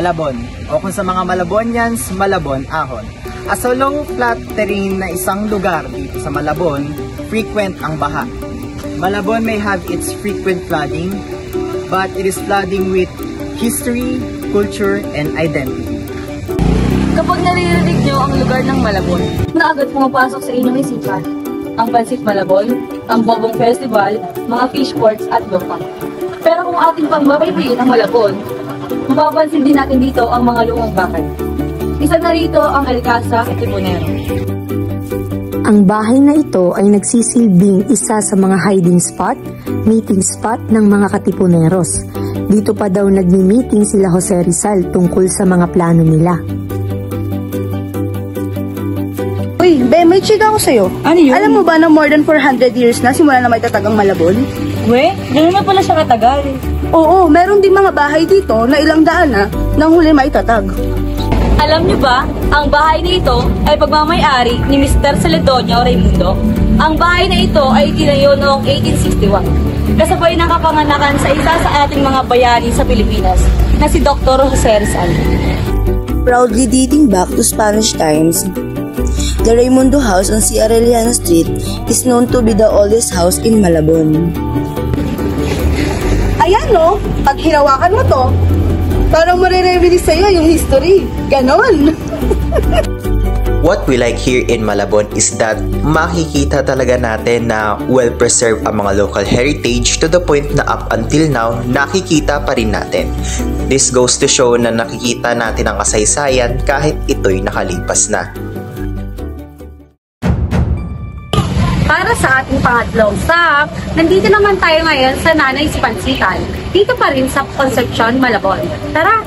Malabon, o kung sa mga Malabonians, Malabon Ahon. As a low flat terrain na isang lugar dito sa Malabon, frequent ang baha. Malabon may have its frequent flooding, but it is flooding with history, culture, and identity. Kapag naririnig nyo ang lugar ng Malabon, na agad pumapasok sa inyong isipan ang Pansit Malabon, ang Bobong Festival, mga fish ports at loka. Pero kung ating pangbabaybayin ang Malabon, mapapansin din natin dito ang mga lumang bakal. Isa na rito ang Alcasa Katipunero. Ang bahay na ito ay nagsisilbing isa sa mga hiding spot, meeting spot ng mga Katipuneros. Dito pa daw nagmi-meeting sila Jose Rizal tungkol sa mga plano nila. Uy, Be, may chika ako sa'yo. Ano yun? Alam mo ba na more than 400 years na simula na may tatag ang Malabon? We, gano'n na pala siya katagal. Oo, meron din mga bahay dito na ilang daan na nang huli may tatag. Alam niyo ba, ang bahay na ito ay pagmamay-ari ni Mr. Celedonio Raimundo. Ang bahay na ito ay itinayo noong 1861. Kasabay ng kapanganakan sa isa sa ating mga bayani sa Pilipinas na si Dr. Jose Rizal. Proudly dating back to Spanish times, the Raimundo House on C. Arellano Street is known to be the oldest house in Malabon. Ayan no, pag hinawakan mo to, parang marireminis sa'yo yung history. Ganon. What we like here in Malabon is that makikita talaga natin na well-preserved ang mga local heritage to the point na up until now, nakikita pa rin natin. This goes to show na nakikita natin ang kasaysayan kahit ito'y nakalipas na. Para sa ating pangatlong stop, nandito naman tayo ngayon sa Nanay's Pansitan. Dito pa rin sa Concepcion, Malabon. Tara!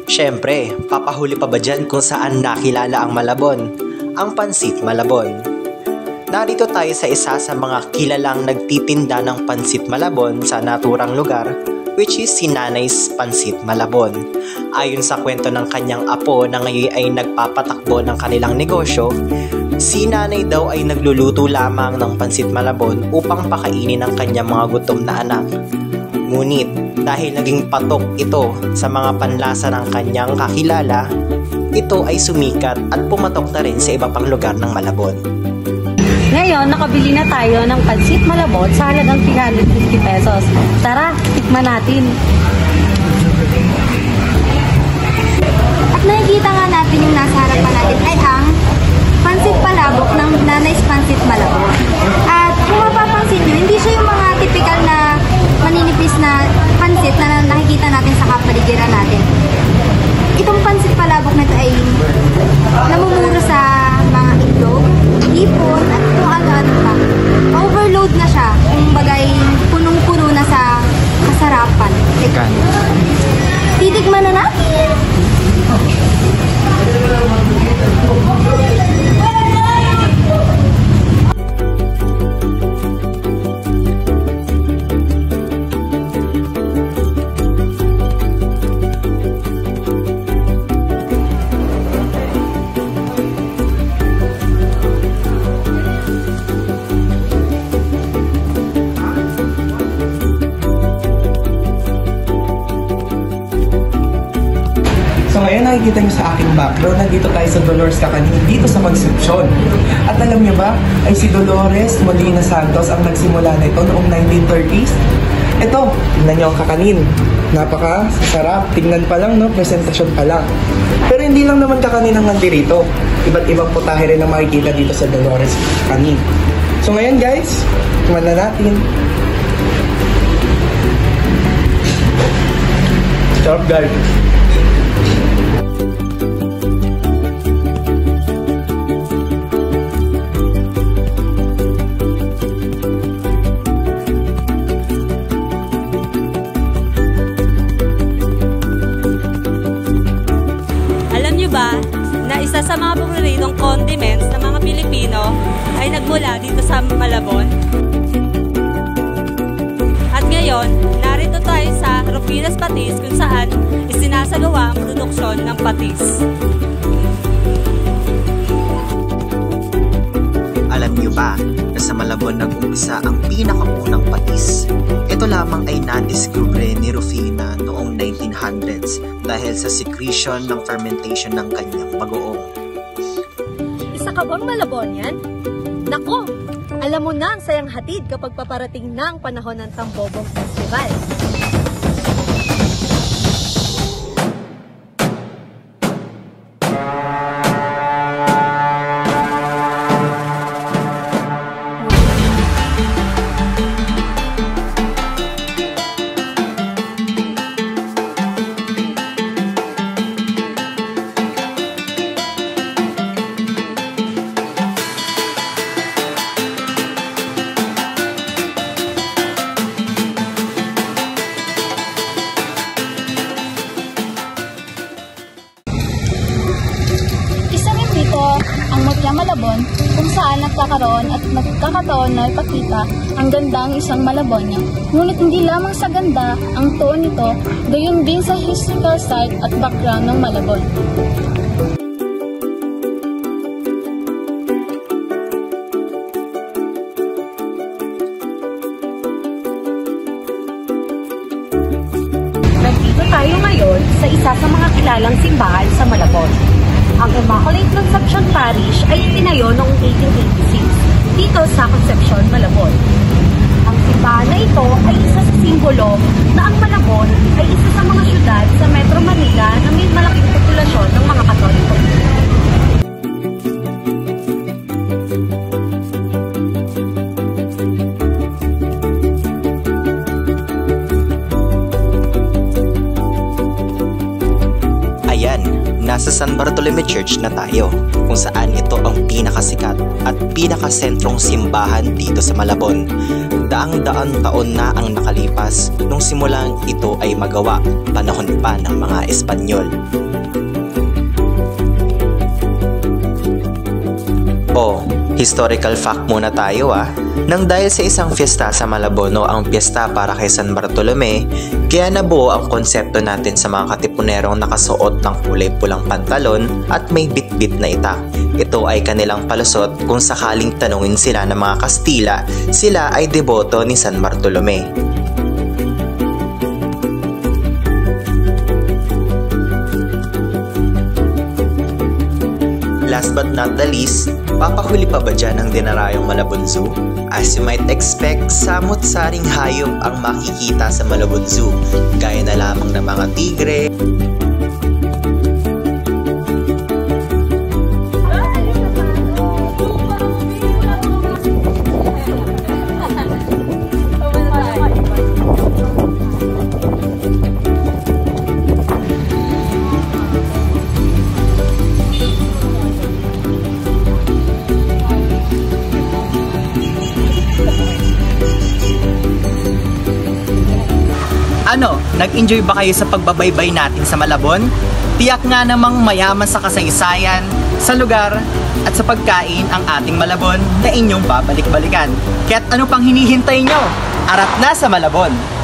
Siyempre, papahuli pa ba dyan kung saan nakilala ang Malabon? Ang Pansit Malabon. Narito tayo sa isa sa mga kilalang nagtitinda ng Pansit Malabon sa naturang lugar, which is si Nanay's Pansit Malabon. Ayon sa kwento ng kanyang apo na ngayon ay nagpapatakbo ng kanilang negosyo, si nanay daw ay nagluluto lamang ng Pansit Malabon upang pakainin ang kanyang mga gutom na anak. Ngunit dahil naging patok ito sa mga panlasa ng kanyang kakilala, ito ay sumikat at pumatok na rin sa iba pang lugar ng Malabon. Ngayon, nakabili na tayo ng Pansit Malabon sa halagang 350 pesos. Tara, tikman natin. At nakikita nga natin yung nasa harapan natin ay ang Pansit Palabok ng Nanay's Pansit Malabon. At kung mapapansin nyo, hindi siya yung mga typical na maninipis na pansit na nakikita natin sa kapaligiran natin. Itong Pansit Palabok na ito ay namumuro sa mga itlog, ipon, at kung ano-ano pa. Overload na siya, kung bagay punong-puno na sa kasarapan. Titikman na natin! So ngayon nakikita nyo sa aking background, nandito tayo sa Dolores Kakanin, dito sa Concepcion. At alam nyo ba, ay si Dolores Molina Santos ang nagsimula nito noong 1930s. Ito, tingnan nyo ang kakanin. Napaka-sarap, tingnan pa lang, no? Presentasyon pa lang. Pero hindi lang naman kakanin ang nandirito. Iba't ibang putahe rin ang makikita dito sa Dolores Kakanin. So ngayon guys, tingnan na natin. Sarap guys. Alam niyo ba na isa sa mga paboritong condiments ng mga Pilipino ay nagmula dito sa Malabon? At ngayon, narito tayo sa Rufinas Patis kung saan isinasagawa ang produksyon ng patis. Alam niyo ba na sa Malabon nag-umpisa ang pinakaunang patis? Ito lamang ay nadiskubre ni Rufina noong 1900s dahil sa secretion ng fermentation ng kanyang bagoong. Isa ka bang Malabonian? Nako! Alam mo na ang sayang hatid kapag paparating na ang panahon ng Tambobong Festival. Ang Mutya Malabon, kung saan nagkakaroon at nagkakataon na ipakita ang ganda ng isang Malabonyan. Ngunit hindi lamang sa ganda ang tuon nito, gayon din sa historical site at background ng Malabon. Nandito tayo ngayon sa isa sa mga kilalang simbahan sa Malabon. Ang Immaculate Conception Parish ay itinayo noong 1886 dito sa Concepcion, Malabon. Ang simbahan na ito ay isa sa simbolo na ang Malabon ay isa sa mga syudad sa Metro Manila na may malaking populasyon ng mga Katoliko. Nasa San Bartolome Church na tayo, kung saan ito ang pinakasikat at pinakasentrong simbahan dito sa Malabon. Daang-daan taon na ang nakalipas nung simulang ito ay magawa, panahon pa ng mga Espanyol. Historical fact muna tayo Nang dahil sa isang fiesta sa Malabon o ang fiesta para kay San Bartolome, kaya nabuo ang konsepto natin sa mga katipunerong nakasuot ng kulay pulang pantalon at may bitbit na itak. Ito ay kanilang palusot kung sakaling tanungin sila ng mga Kastila, sila ay deboto ni San Bartolome. Last but not the least, papahuli pa ba dyan ang dinarayong Malabon Zoo? As you might expect, samot-saring hayop ang makikita sa Malabon Zoo, gaya na lamang ng mga tigre, nag-enjoy ba kayo sa pagbabaybay natin sa Malabon? Tiyak nga namang mayaman sa kasaysayan, sa lugar, at sa pagkain ang ating Malabon na inyong babalik-balikan. Kaya't ano pang hinihintay nyo? Arat na sa Malabon!